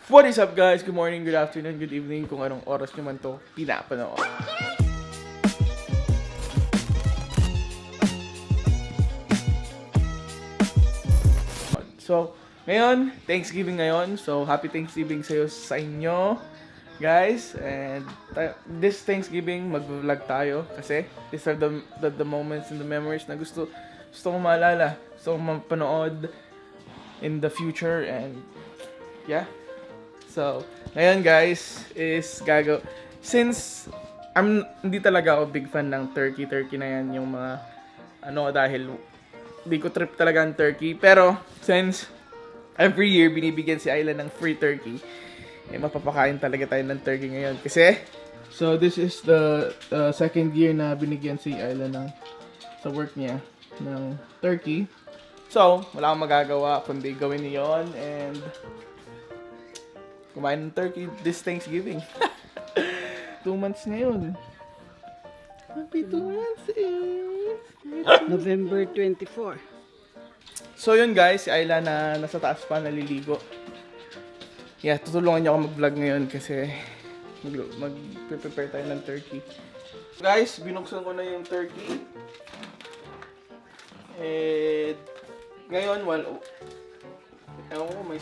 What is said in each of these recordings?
What is up guys? Good morning, good afternoon, good evening, kung anong oras nyo man to pinapanood. So, ngayon, Thanksgiving ngayon. So, happy Thanksgiving sa inyo, guys. And this Thanksgiving, mag-vlog tayo kasi these are the moments and the memories na gusto ko maalala. Gusto ko mapanood in the future and yeah. So, ngayon guys, is since hindi talaga ako big fan ng turkey na yan, yung mga dahil hindi ko trip talaga ang turkey. Pero, since every year binibigyan si Ayla ng free turkey, mapapakain talaga tayo ng turkey ngayon. Kasi, so this is the second year na binigyan si Ayla sa work niya ng turkey. So, wala akong magagawa kundi gawin niyon and kumain ng turkey this Thanksgiving. 2 months ngayon. Happy 2 months November 24. So yun guys, si Ayla na nasa taas pa, naliligo. Yeah, tutulungan niyo ako mag-vlog ngayon kasi mag-prepare tayo ng turkey. Guys, binuksan ko na yung turkey. And ngayon, ewan ko, may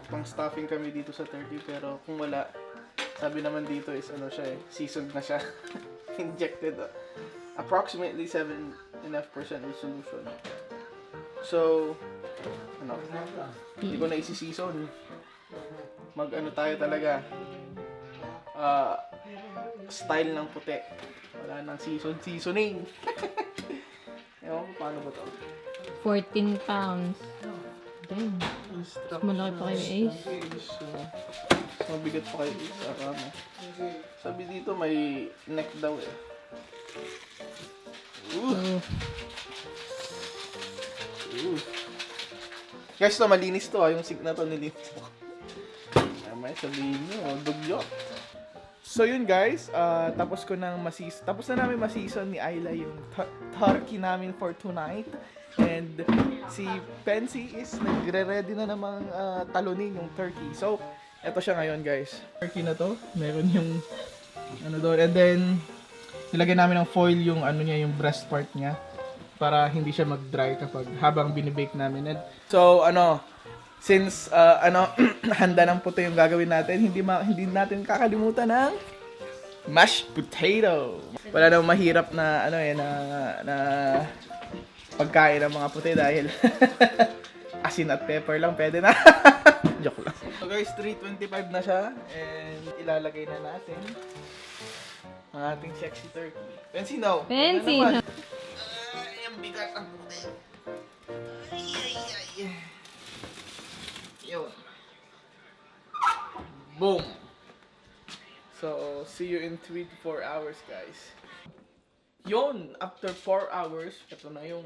pang-stuffing kami dito sa turkey, pero kung wala, sabi naman dito is seasoned na siya. Injected approximately 7.5% resolution. So, hindi ko na isi-season. Tayo talaga. Style ng puti. Wala nang seasoning. Ewan ko, paano ba to? 14 pounds. Damn. Malaki pa kayo, Ace. So, mabigat pa kayo, Ace. Sabi dito, may neck daw eh. Guys, malinis to yung sink na to, nilinis ko. May sabihin nyo, dugyot. So yun guys, tapos na namin ma-season ni Ayla yung turkey namin for tonight. And si Pensy is nagre-ready na namang talunin yung turkey. So, eto siya ngayon guys. Turkey na to, meron yung doon. And then, nilagay namin ng foil yung yung breast part niya para hindi siya mag-dry habang binibake namin. And so, since handa ng puto yung gagawin natin, hindi natin kakalimutan ng mashed potato. Wala namang mahirap na na pagkain ng mga puti dahil asin at pepper lang pwede na. Joke lang. So guys, 3:25 na siya and ilalagay na natin ang ating sexy turkey. Pensy, no? Pensy, no? Ay, ang bigat ang puti. Ay. Yun. Boom! So, see you in 3 to 4 hours, guys. Yun! After 4 hours, ito na yung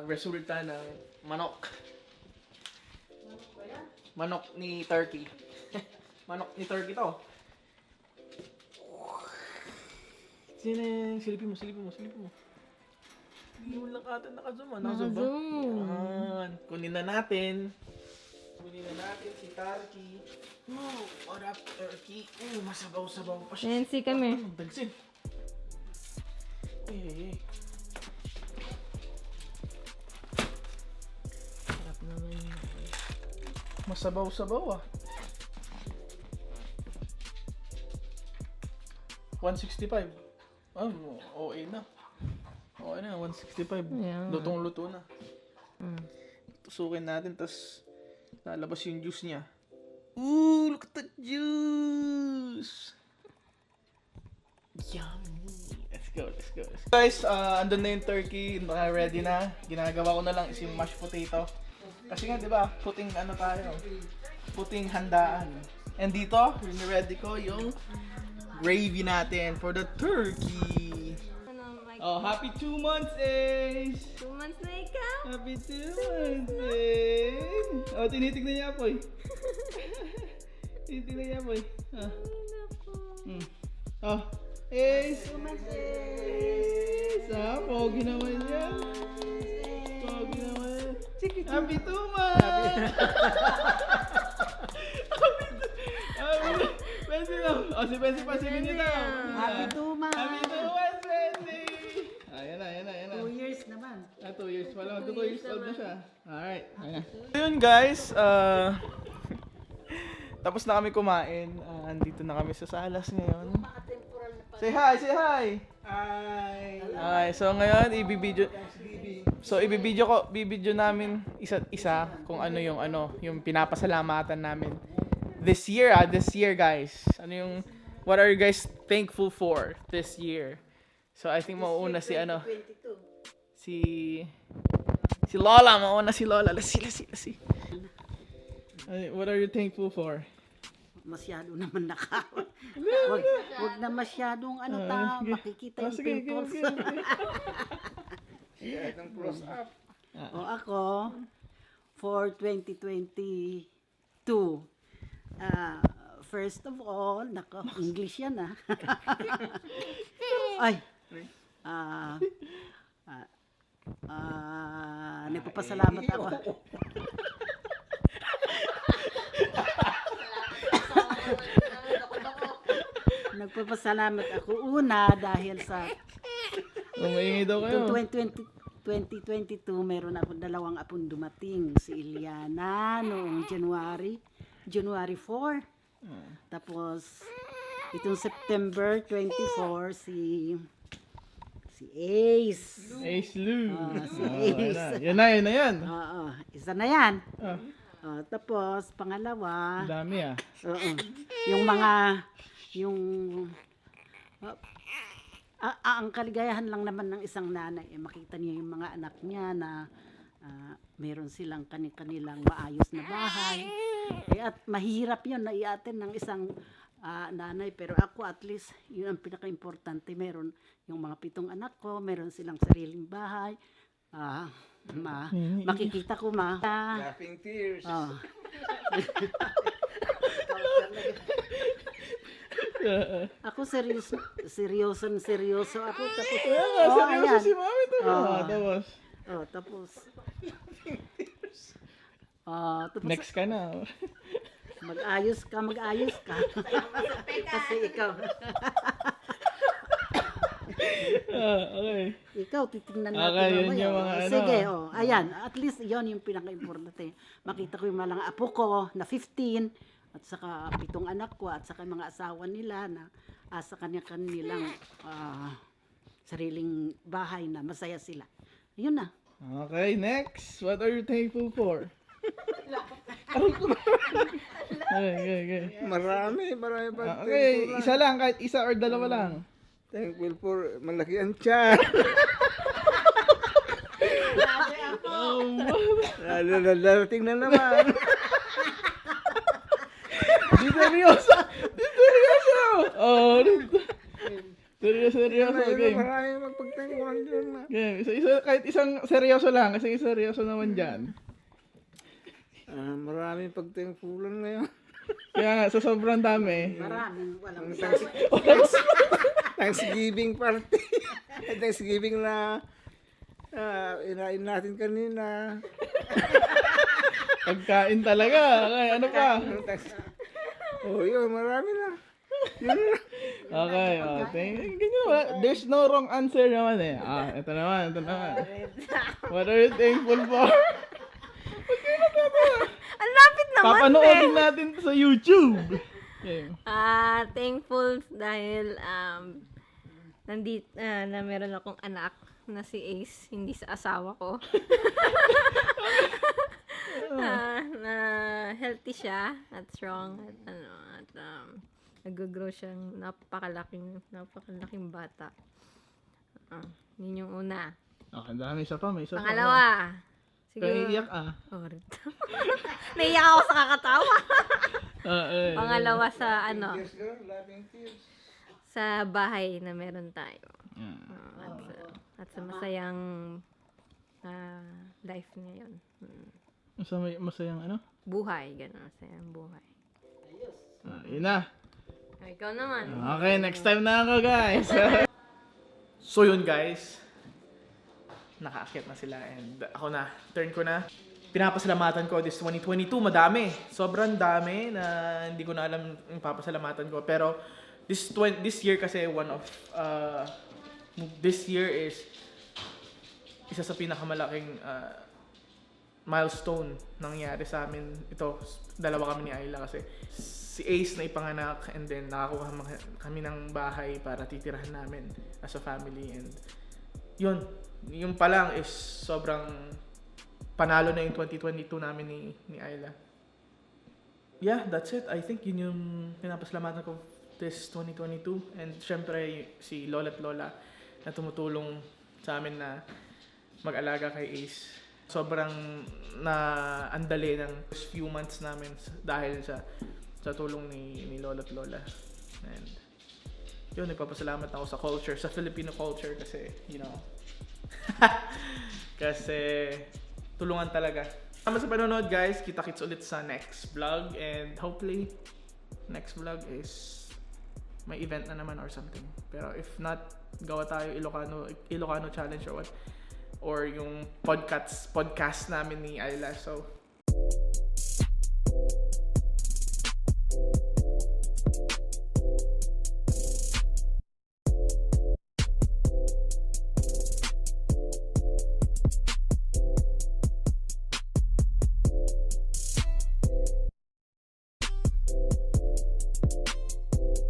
resulta ng manok. Manok ni turkey. Manok ni turkey to. Silipin mo. Hindi mo lang ata naka-zoom. Naka-zoom ba? Yan. Kunin na natin si turkey. Oh, what up, turkey? Masabaw-sabaw pa siya. Nancy kami. Dagsin. Sarap naman yun. Masabaw-sabaw 165. OA na. Okay na, 165. Yeah. Lutong-luto na. Tusukin natin, tas lalabas yung juice niya. Ooh, look at that juice! Yummy! Let's go. Guys, andun na yung turkey, ready na. Ginagawa ko na lang is yung mashed potato. Kasi nga, di ba, puting handaan. And dito, ready ko yung gravy natin for the turkey. Oh, happy 2 months, Ace! 2 months na ikaw? Happy 2 months, Ace! Oh, tinitignan niya, Apoy. Tinitignan niya, Apoy. Oh, Ace! 2 months, Ace! Pogi naman yan. Pogi naman. Happy 2 months! si Benzi pa, sige niyo daw. Happy 2 months. Happy 2 months, Benzi! Ayan na. 2 years naman. 2 years pa lang. 2 years old na siya. Alright. Ayan na. So yun guys, tapos na kami kumain. Andito na kami sa salas ngayon. Say hi! Say hi! Hi! So ngayon, ibibidyo namin isa't isa kung ano yung pinapasalamatan namin. This year guys. What are you guys thankful for this year? So I think mauuna si si Lola, mauuna si Lola. Let's see. What are you thankful for? Masyado naman wag na masyadong makikita yung pimples. Yeah, itong close up. O ako, for 2022, first of all, English yan Ay, nagpapasalamat ako. Nagpapasalamat ako una dahil sa Umaingay daw kayo. 2022 meron ako 2 apong dumating, si Iliana noong January 4. Tapos itong September 24 si Ace. Ace Lou. Si Ace. Yan na. Oo, isa na yan. Tapos pangalawa, Dami ang kaligayahan lang naman ng isang nanay, makita niya yung mga anak niya na meron silang kanilang maayos na bahay. At mahirap yun na i-attend ng isang nanay, pero ako at least yun ang pinaka-importante. Meron yung mga 7 anak ko, meron silang sariling bahay. Makikita ko Laughing tears. Ako seryoso ako. Tapos seryoso si Mami to. Tapos Next ka na. mag-ayos ka. Kasi ikaw. Okay. Ikaw, titingnan natin. Okay, yun yung mga Sige, ayan. At least yon yung pinaka-importante. Makita ko yung mga apo ko na 15, at saka 7 anak ko, at saka mga asawa nila na sa kanilang sariling bahay na masaya sila. Yun na. Okay, next. What are you thankful for? Okay. Marami pa. Okay, isa lang, kahit isa or dalawa lang. Thankful for malaki ang tiyan. Darating na naman. Di seryoso. Seryoso. Okay. Marami magpagthankfulan dyan. Okay, kahit isang seryoso lang, kasi seryoso naman dyan. Maraming pagthankfulan ngayon. Kaya nga, sa sobrang dami. Maraming walang Thanksgiving party. Thanksgiving na inain natin kanina. Pagkain talaga. Okay, ano pa? Yun, marami na. Okay, there's no wrong answer naman eh. Ito naman. What are you thankful for? Ang lapit naman Papanoodin natin to sa YouTube. Okay. Thankful dahil nandito na meron akong anak na si Ace, hindi sa asawa ko. Na healthy siya at strong at nag-grow siyang napakalaking bata. Yun yung una. Okay, dami isa pa. May isa pa. Pangalawa. Kaya iiyak Naiyak ako sa kakatawa. Pangalawa sa Laughing tears. sa bahay na meron tayo. At sa masayang life niya yun. Masayang ano? Buhay, gano'n. Masayang buhay. Yun na. Ikaw naman. Okay, next time na ako, guys. So yun, guys. Nakaakyat na sila and ako na. Turn ko na. Pinapasalamatan ko this 2022. Madami. Sobrang dami na hindi ko na alam yung papasalamatan ko. Pero this year kasi this year is isa sa pinakamalaking milestone nangyari sa amin. Ito, dalawa kami ni Ayla kasi si Ace na ipanganak, and then nakakuha kami ng bahay para titirahan namin as a family, and yung pa lang is sobrang panalo na yung 2022 namin ni Ayla. Yeah, that's it. I think yun yung pinapasalamatan ko this 2022, and syempre si Lola at Lola na tumutulong sa amin na mag-alaga kay Ace. Sobrang andali ng few months namin dahil sa tulong ni Lola at Lola. And yun, nagpapasalamat ako sa culture, sa Filipino culture kasi, kasi tulungan talaga. Salamat sa panonood, guys. Kita-kits ulit sa next vlog, and hopefully next vlog is may event na naman or something. Pero if not, gawa tayo Ilocano challenge or what, or yung podcast namin ni Ayla. So